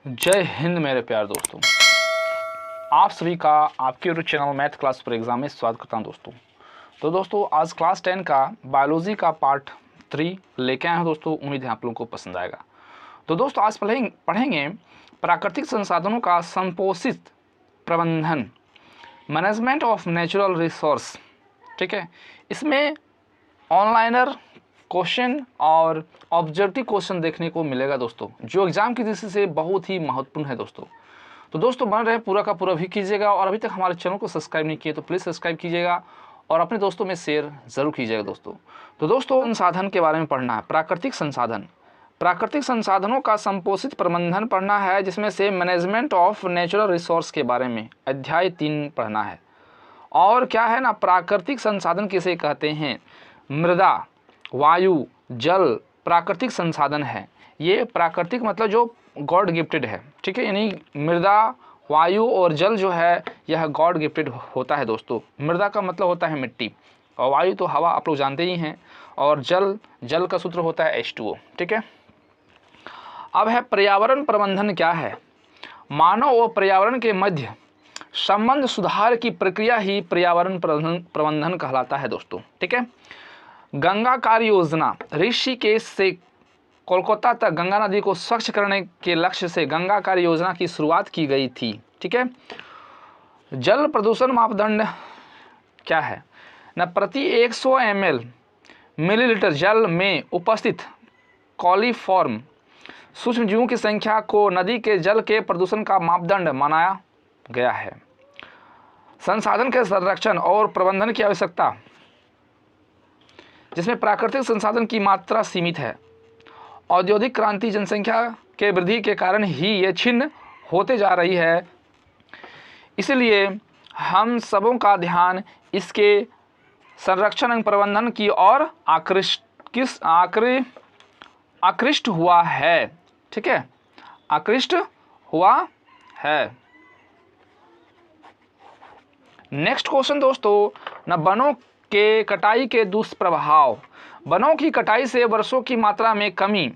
जय हिंद मेरे प्यारे दोस्तों, आप सभी का आपके YouTube channel math class for exam में स्वागत करता हूं दोस्तों। तो दोस्तों आज क्लास 10 का बायोलॉजी का पार्ट 3 लेके आए हैं दोस्तों। उम्मीद है आप लोगों को पसंद आएगा। तो दोस्तों आज पढ़ेंगे प्राकृतिक संसाधनों का संपोषित प्रबंधन, मैनेजमेंट ऑफ नेचुरल रिसोर्स। ठीक है, इसमें ऑनलाइनर क्वेश्चन और ऑब्जेक्टिव क्वेश्चन देखने को मिलेगा दोस्तों, जो एग्जाम की दृष्टि से बहुत ही महत्वपूर्ण है दोस्तों। तो दोस्तों बन रहे पूरा का पूरा भी कीजिएगा, और अभी तक हमारे चैनल को सब्सक्राइब नहीं किए तो प्लीज़ सब्सक्राइब कीजिएगा और अपने दोस्तों में शेयर ज़रूर कीजिएगा दोस्तों। तो दोस्तों संसाधन के बारे में पढ़ना है, प्राकृतिक संसाधन, प्राकृतिक संसाधनों का संपोषित प्रबंधन पढ़ना है, जिसमें से मैनेजमेंट ऑफ नेचुरल रिसोर्स के बारे में अध्याय 3 पढ़ना है। और क्या है ना, प्राकृतिक संसाधन किसे कहते हैं? मृदा, वायु, जल प्राकृतिक संसाधन है। ये प्राकृतिक मतलब जो गॉड गिफ्टेड है। ठीक है, यानी मृदा, वायु और जल जो है यह गॉड गिफ्टेड होता है दोस्तों। मृदा का मतलब होता है मिट्टी, और वायु तो हवा आप लोग जानते ही हैं, और जल का सूत्र होता है H2O। ठीक है, अब है पर्यावरण प्रबंधन क्या है? मानव और पर्यावरण के मध्य संबंध सुधार की प्रक्रिया ही पर्यावरण प्रबंधन कहलाता है दोस्तों। ठीक है, गंगा कार्य योजना, ऋषिकेश से कोलकाता तक गंगा नदी को स्वच्छ करने के लक्ष्य से गंगा कार्य योजना की शुरुआत की गई थी। ठीक है, जल प्रदूषण मापदंड क्या है न, प्रति 100 मिलीलीटर जल में उपस्थित कॉलीफॉर्म सूक्ष्म जीवों की संख्या को नदी के जल के प्रदूषण का मापदंड माना गया है। संसाधन के संरक्षण और प्रबंधन की आवश्यकता, जिसमें प्राकृतिक संसाधन की मात्रा सीमित है। औद्योगिक क्रांति जनसंख्या के वृद्धि के कारण ही ये छिन्न होते जा रही है, इसलिए हम सबों का ध्यान इसके संरक्षण एवं प्रबंधन की ओर आकृष्ट हुआ है। ठीक है, आकृष्ट हुआ है। नेक्स्ट क्वेश्चन दोस्तों न, वनों के कटाई के दुष्प्रभाव। वनों की कटाई से वर्षों की मात्रा में कमी,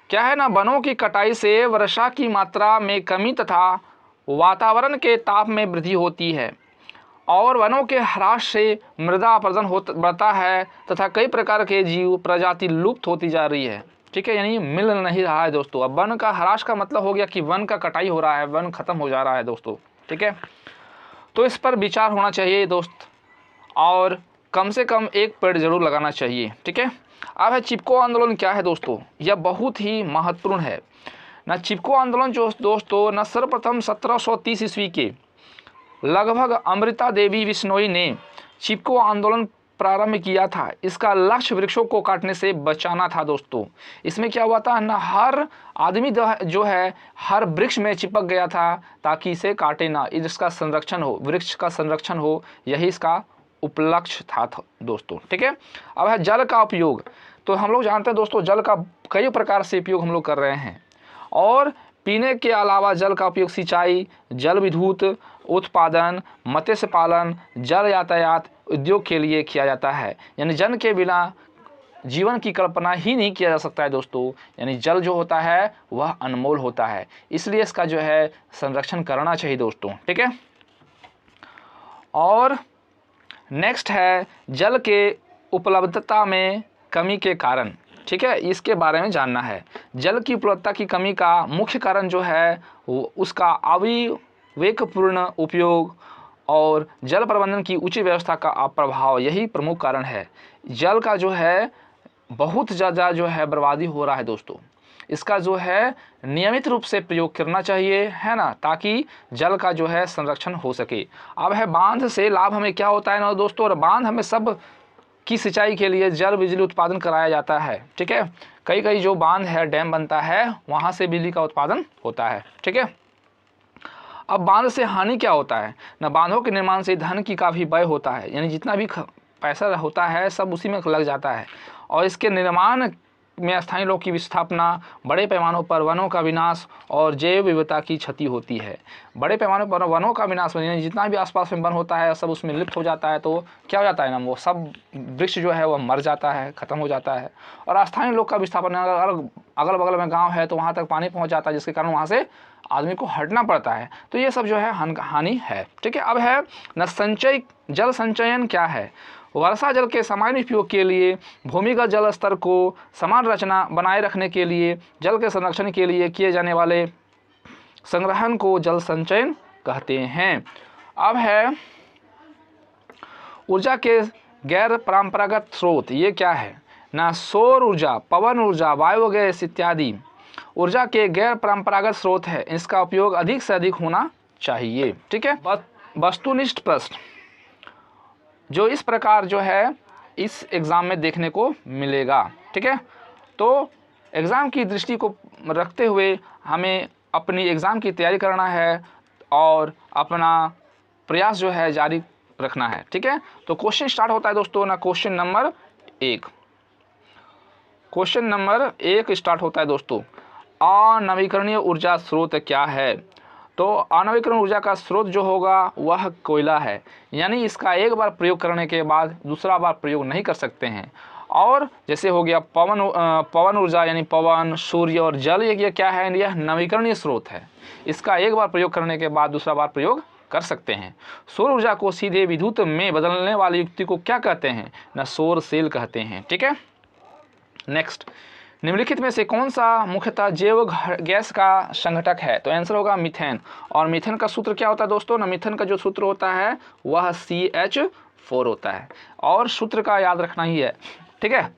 क्या है ना, वनों की कटाई से वर्षा की मात्रा में कमी तथा वातावरण के ताप में वृद्धि होती है, और वनों के ह्रास से मृदा अपरदन बढ़ता है तथा कई प्रकार के जीव प्रजाति लुप्त होती जा रही है। ठीक है, यानी मिल नहीं रहा है दोस्तों। अब वन का ह्रास का मतलब हो गया कि वन का कटाई हो रहा है, वन खत्म हो जा रहा है दोस्तों। ठीक है, तो इस पर विचार होना चाहिए दोस्त, और कम से कम एक पेड़ जरूर लगाना चाहिए। ठीक है, अब है चिपको आंदोलन क्या है दोस्तों? यह बहुत ही महत्वपूर्ण है न। चिपको आंदोलन जो दोस्तों न, सर्वप्रथम 1730 ईस्वी के लगभग अमृता देवी बिश्नोई ने चिपको आंदोलन प्रारंभ किया था। इसका लक्ष्य वृक्षों को काटने से बचाना था दोस्तों। इसमें क्या हुआ था न, हर आदमी जो है हर वृक्ष में चिपक गया था ताकि इसे काटे ना, इसका संरक्षण हो, वृक्ष का संरक्षण हो, यही इसका उपलक्ष्य था दोस्तों। ठीक है, अब है जल का उपयोग। तो हम लोग जानते हैं दोस्तों, जल का कई प्रकार से उपयोग हम लोग कर रहे हैं, और पीने के अलावा जल का उपयोग सिंचाई, जल विद्युत उत्पादन, मत्स्य पालन, जल यातायात, उद्योग के लिए किया जाता है। यानी जल के बिना जीवन की कल्पना ही नहीं किया जा सकता है दोस्तों। यानी जल जो होता है वह अनमोल होता है, इसलिए इसका जो है संरक्षण करना चाहिए दोस्तों। ठीक है, और नेक्स्ट है जल के उपलब्धता में कमी के कारण। ठीक है, इसके बारे में जानना है। जल की उपलब्धता की कमी का मुख्य कारण जो है उसका अविवेकपूर्ण उपयोग और जल प्रबंधन की उचित व्यवस्था का अप्रभाव, यही प्रमुख कारण है। जल का जो है बहुत ज़्यादा जो है बर्बादी हो रहा है दोस्तों। इसका जो है नियमित रूप से प्रयोग करना चाहिए, है ना, ताकि जल का जो है संरक्षण हो सके। अब है बांध से लाभ हमें क्या होता है ना दोस्तों, और बांध हमें सब की सिंचाई के लिए जल बिजली उत्पादन कराया जाता है। ठीक है, कई जो बांध है, डैम बनता है, वहाँ से बिजली का उत्पादन होता है। ठीक है, अब बांध से हानि क्या होता है ना, बांधों के निर्माण से धन की काफ़ी व्यय होता है, यानी जितना भी पैसा होता है सब उसी में लग जाता है, और इसके निर्माण में स्थानीय लोगों की विस्थापना, बड़े पैमानों पर वनों का विनाश और जैव विविधता की क्षति होती है। बड़े पैमाने पर वनों का विनाश, यानी जितना भी आसपास में वन होता है सब उसमें लिप्त हो जाता है, तो क्या हो जाता है ना, वो सब वृक्ष जो है वह मर जाता है, ख़त्म हो जाता है। और स्थानीय लोग का विस्थापन, अगल बगल में गाँव है तो वहाँ तक पानी पहुँच जाता है, जिसके कारण वहाँ से आदमी को हटना पड़ता है। तो ये सब जो है हानि है। ठीक है, अब है न संचय, जल संचयन क्या है। वर्षा जल के सामान्य उपयोग के लिए भूमिगत जल स्तर को समान रचना बनाए रखने के लिए जल के संरक्षण के लिए किए जाने वाले संग्रहण को जल संचयन कहते हैं। अब है ऊर्जा के गैर परंपरागत स्रोत, ये क्या है ना, सौर ऊर्जा, पवन ऊर्जा, बायोगैस इत्यादि ऊर्जा के गैर परंपरागत स्रोत है, इसका उपयोग अधिक से अधिक होना चाहिए। ठीक है, वस्तुनिष्ठ प्रश्न जो इस प्रकार जो है इस एग्ज़ाम में देखने को मिलेगा। ठीक है, तो एग्ज़ाम की दृष्टि को रखते हुए हमें अपनी एग्ज़ाम की तैयारी करना है और अपना प्रयास जो है जारी रखना है। ठीक है, तो क्वेश्चन स्टार्ट होता है दोस्तों ना, question number 1। Question number 1 start होता है दोस्तों, अनवीकरणीय ऊर्जा स्रोत क्या है। तो अनवीकरणीय ऊर्जा का स्रोत जो होगा वह कोयला है, यानी इसका एक बार प्रयोग करने के बाद दूसरा बार प्रयोग नहीं कर सकते हैं। और जैसे हो गया पवन ऊर्जा, यानी पवन, सूर्य और जल, ये क्या है, यह नवीकरणीय स्रोत है, इसका एक बार प्रयोग करने के बाद दूसरा बार प्रयोग कर सकते हैं। सौर ऊर्जा को सीधे विद्युत में बदलने वाली युक्ति को क्या कहते हैं ना, सौर सेल कहते हैं। ठीक है, नेक्स्ट, निम्नलिखित में से कौन सा मुख्यतः जैव गैस का संघटक है। तो आंसर होगा मीथेन। और मीथेन का सूत्र क्या होता है दोस्तों ना, मीथेन का जो सूत्र होता है वह CH4 होता है, और सूत्र का याद रखना ही है। ठीक है,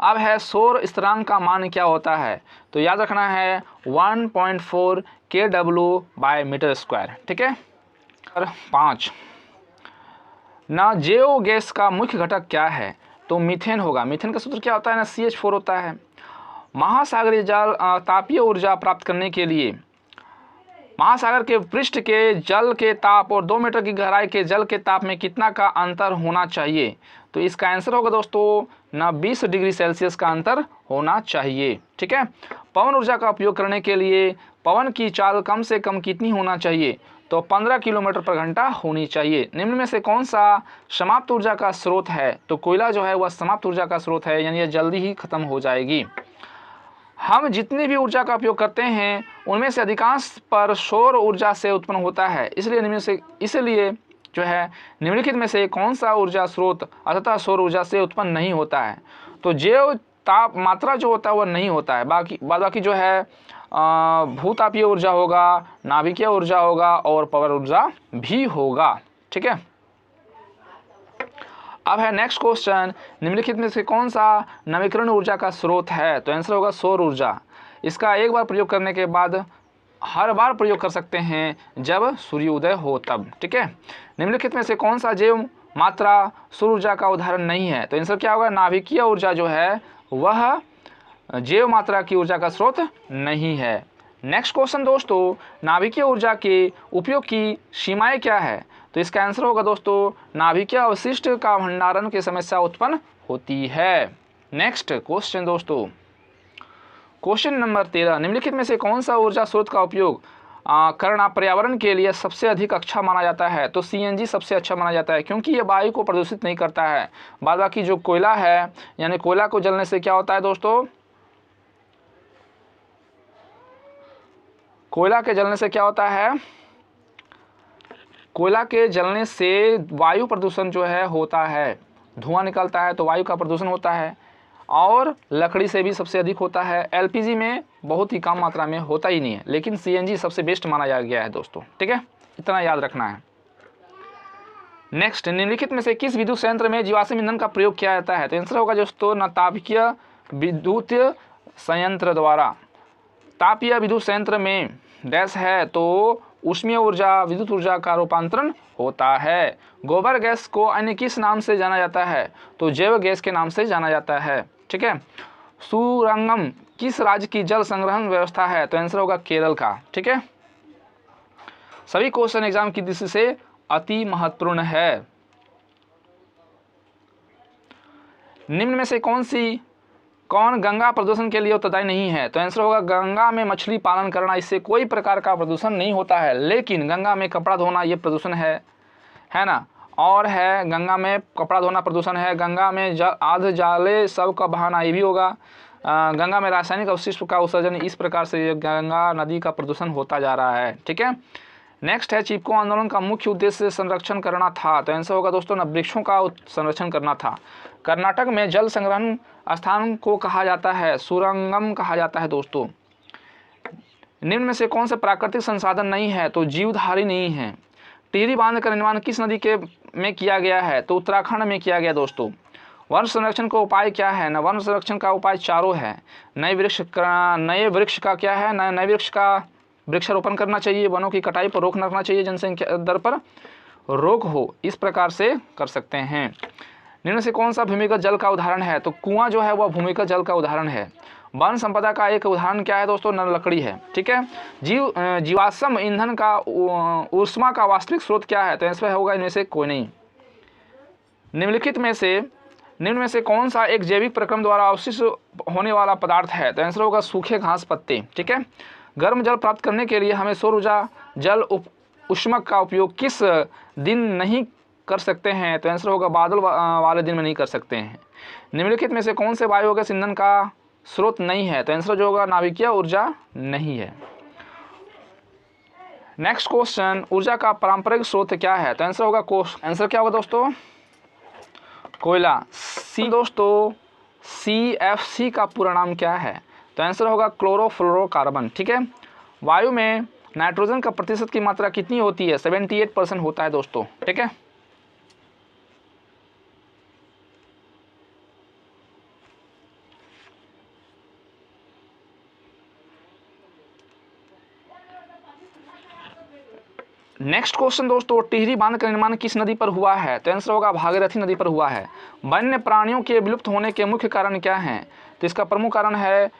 अब है सौर स्थिरांक का मान क्या होता है। तो याद रखना है 1.4 kW/m²। ठीक है, और 5 ना, जैव गैस का मुख्य घटक क्या है। तो मीथेन होगा। मीथेन का सूत्र क्या होता है ना, CH4 होता है। महासागरीय जल तापीय ऊर्जा प्राप्त करने के लिए महासागर के पृष्ठ के जल के ताप और 2 मीटर की गहराई के जल के ताप में कितना का अंतर होना चाहिए। तो इसका आंसर होगा दोस्तों ना 20 डिग्री सेल्सियस का अंतर होना चाहिए। ठीक है, पवन ऊर्जा का उपयोग करने के लिए पवन की चाल कम से कम कितनी होना चाहिए। तो 15 किलोमीटर पर घंटा होनी चाहिए। निम्न में से कौन सा समाप्त ऊर्जा का स्रोत है। तो कोयला जो है वह समाप्त ऊर्जा का स्रोत है, यानी यह जल्दी ही खत्म हो जाएगी। हम जितनी भी ऊर्जा का उपयोग करते हैं उनमें से अधिकांश पर सौर ऊर्जा से उत्पन्न होता है, इसलिए जो है निम्नलिखित में से कौन सा ऊर्जा स्रोत अतः सौर ऊर्जा से उत्पन्न नहीं होता है। तो जैव ताप मात्रा जो होता है वह नहीं होता है, बाकी जो है भूतापीय ऊर्जा होगा, नाभिकीय ऊर्जा होगा और पवन ऊर्जा भी होगा। ठीक है, अब है नेक्स्ट क्वेश्चन, निम्नलिखित में से कौन सा नवीकरण ऊर्जा का स्रोत है। तो आंसर होगा सौर ऊर्जा। इसका एक बार प्रयोग करने के बाद हर बार प्रयोग कर सकते हैं जब सूर्योदय हो तब। ठीक है, निम्नलिखित में से कौन सा जैव मात्रा सौर ऊर्जा का उदाहरण नहीं है। तो आंसर क्या होगा, नाभिकीय ऊर्जा जो है वह जैव मात्रा की ऊर्जा का स्रोत नहीं है। नेक्स्ट क्वेश्चन दोस्तों, नाभिकीय ऊर्जा के उपयोग की सीमाएं क्या है। तो इसका आंसर होगा दोस्तों, नाभिकीय अवशिष्ट का भंडारण की समस्या उत्पन्न होती है। नेक्स्ट क्वेश्चन दोस्तों, क्वेश्चन नंबर 13, निम्नलिखित में से कौन सा ऊर्जा स्रोत का उपयोग करना पर्यावरण के लिए सबसे अधिक अच्छा माना जाता है। तो CNG सबसे अच्छा माना जाता है, क्योंकि ये वायु को प्रदूषित नहीं करता है। बाकी जो कोयला है, यानी कोयला को जलने से क्या होता है दोस्तों, कोयला के जलने से क्या होता है, कोयला के जलने से वायु प्रदूषण जो है होता है, धुआं निकलता है तो वायु का प्रदूषण होता है। और लकड़ी से भी सबसे अधिक होता है। LPG में बहुत ही कम मात्रा में होता ही नहीं है, लेकिन CNG सबसे बेस्ट माना जा गया है दोस्तों। ठीक है, इतना याद रखना है। नेक्स्ट, निम्नलिखित में से किस विद्युत संयंत्र में जीवाश्म ईंधन का प्रयोग किया जाता है। तो आंसर होगा दोस्तों, तापीय विद्युत संयंत्र द्वारा। तापीय विद्युत संयंत्र में डैश है तो ऊष्मीय ऊर्जा विद्युत ऊर्जा का रूपांतरण होता है। गोबर गैस को अन्य किस नाम से जाना जाता है। तो जैव गैस के नाम से जाना जाता है। ठीक है, सुरंगम किस राज्य की जल संग्रहण व्यवस्था है। तो आंसर होगा केरल का। ठीक है, सभी क्वेश्चन एग्जाम की दृष्टि से अति महत्वपूर्ण है। निम्न में से कौन गंगा प्रदूषण के लिए उत्तरदायी नहीं है? तो आंसर होगा गंगा में मछली पालन करना, इससे कोई प्रकार का प्रदूषण नहीं होता है, लेकिन गंगा में कपड़ा धोना ये प्रदूषण है ना। और है गंगा में कपड़ा धोना प्रदूषण है, गंगा में आध जाले सब का बहाना ये भी होगा, गंगा में रासायनिक अवशिष्ट का उत्सर्जन, इस प्रकार से गंगा नदी का प्रदूषण होता जा रहा है। ठीक है, नेक्स्ट है चिपको आंदोलन का मुख्य उद्देश्य संरक्षण करना था। तो आंसर होगा दोस्तों ना वृक्षों का संरक्षण करना था। कर्नाटक में जल संग्रहण स्थान को कहा जाता है सुरंगम कहा जाता है दोस्तों। निम्न में से कौन से प्राकृतिक संसाधन नहीं है? तो जीवधारी नहीं है। टिहरी बांध का निर्माण किस नदी में किया गया है? तो उत्तराखंड में किया गया दोस्तों। वन संरक्षण का उपाय क्या है? न वन संरक्षण का उपाय चारों है। नए वृक्ष का क्या है? नए वृक्ष का वृक्षारोपण करना चाहिए, वनों की कटाई पर रोक रखना चाहिए, जनसंख्या दर पर रोक हो, इस प्रकार से कर सकते हैं। निम्न से कौन सा भूमिगत जल का उदाहरण है? तो कुआं जो है वह भूमिगत जल का उदाहरण है। वन संपदा का एक उदाहरण क्या है दोस्तों? नर लकड़ी है। ठीक है, जीवाश्म ईंधन का ऊष्मा का वास्तविक स्रोत क्या है? तो आंसर होगा इनमें से कोई नहीं। निम्न में से कौन सा एक जैविक प्रक्रम द्वारा अवशिष्ट होने वाला पदार्थ है? तो आंसर होगा सूखे घास पत्ते। ठीक है, गर्म जल प्राप्त करने के लिए हमें सौर ऊर्जा जल उष्मक का उपयोग किस दिन नहीं कर सकते हैं? तो आंसर होगा बादल वाले दिन में नहीं कर सकते हैं। निम्नलिखित में से कौन से बायोगैस ईंधन का स्रोत नहीं है? तो आंसर जो होगा नाभिकीय ऊर्जा नहीं है। नेक्स्ट क्वेश्चन, ऊर्जा का पारंपरिक स्रोत क्या है? तो आंसर होगा आंसर क्या होगा दोस्तों? कोयला। दोस्तों CFC का पूरा नाम क्या है? तो आंसर होगा क्लोरोफ्लोरोकार्बन। ठीक है, वायु में नाइट्रोजन का प्रतिशत की मात्रा कितनी होती है? 78% होता है दोस्तों। ठीक है, नेक्स्ट क्वेश्चन दोस्तों, टिहरी बांध का निर्माण किस नदी पर हुआ है? तो आंसर होगा भागीरथी नदी पर हुआ है। वन्य प्राणियों के विलुप्त होने के मुख्य कारण क्या हैं? तो इसका प्रमुख कारण है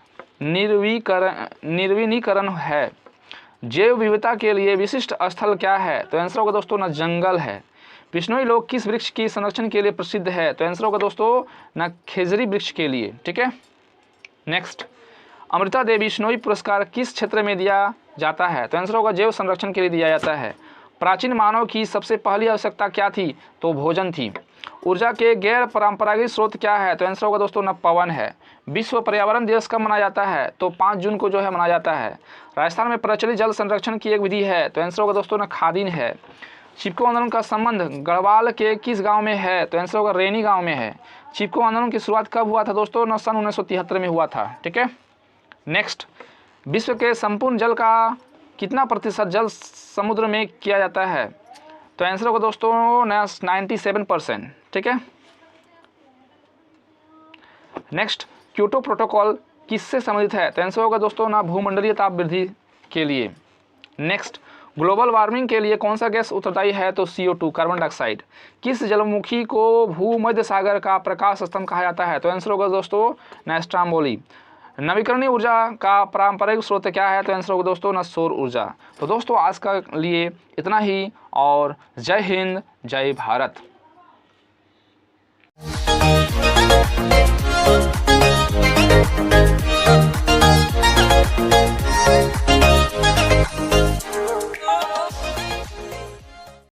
निर्वनीकरण है। जैव विविधता के लिए विशिष्ट स्थल क्या है? तो आंसर होगा दोस्तों ना जंगल है। बिश्नोई लोग किस वृक्ष की संरक्षण के लिए प्रसिद्ध है? तो आंसर होगा दोस्तों ना खेजरी वृक्ष के लिए। ठीक है, नेक्स्ट, अमृता देवी बिश्नोई पुरस्कार किस क्षेत्र में दिया जाता है? तो आंसर होगा जैव संरक्षण के लिए दिया जाता है। प्राचीन मानव की सबसे पहली आवश्यकता क्या थी? तो भोजन थी। ऊर्जा के गैर परंपरागत स्रोत क्या है? तो आंसर होगा दोस्तों ना पवन है। विश्व पर्यावरण दिवस कब मनाया जाता है? तो 5 जून को जो है मनाया जाता है। राजस्थान में प्रचलित जल संरक्षण की एक विधि है। तो आंसर होगा दोस्तों ना खादीन है। चिपको आंदोलन का संबंध गढ़वाल के किस गांव में है? तो आंसर होगा रैनी गांव में है। चिपको आंदोलन की शुरुआत कब हुआ था दोस्तों? ना सन 1973 में हुआ था। ठीक है, नेक्स्ट, विश्व के संपूर्ण जल का कितना प्रतिशत जल समुद्र में किया जाता है? तो आंसर होगा दोस्तों 97%। ठीक है, नेक्स्ट, क्योटो प्रोटोकॉल किससे संबंधित है? तो आंसर होगा दोस्तों ना भूमंडलीय ताप वृद्धि के लिए। नेक्स्ट, ग्लोबल वार्मिंग के लिए कौन सा गैस उत्तरदायी है? तो CO2 कार्बन डाइऑक्साइड। किस जलमुखी को भूमध्य सागर का प्रकाश स्तंभ कहा जाता है? तो आंसर होगा दोस्तों ना स्ट्रोम्बोली। नवीकरणीय ऊर्जा का पारंपरिक स्रोत क्या है? तो आंसर होगा दोस्तों ना सौर ऊर्जा। तो दोस्तों आज का लिए इतना ही, और जय हिंद जय भारत।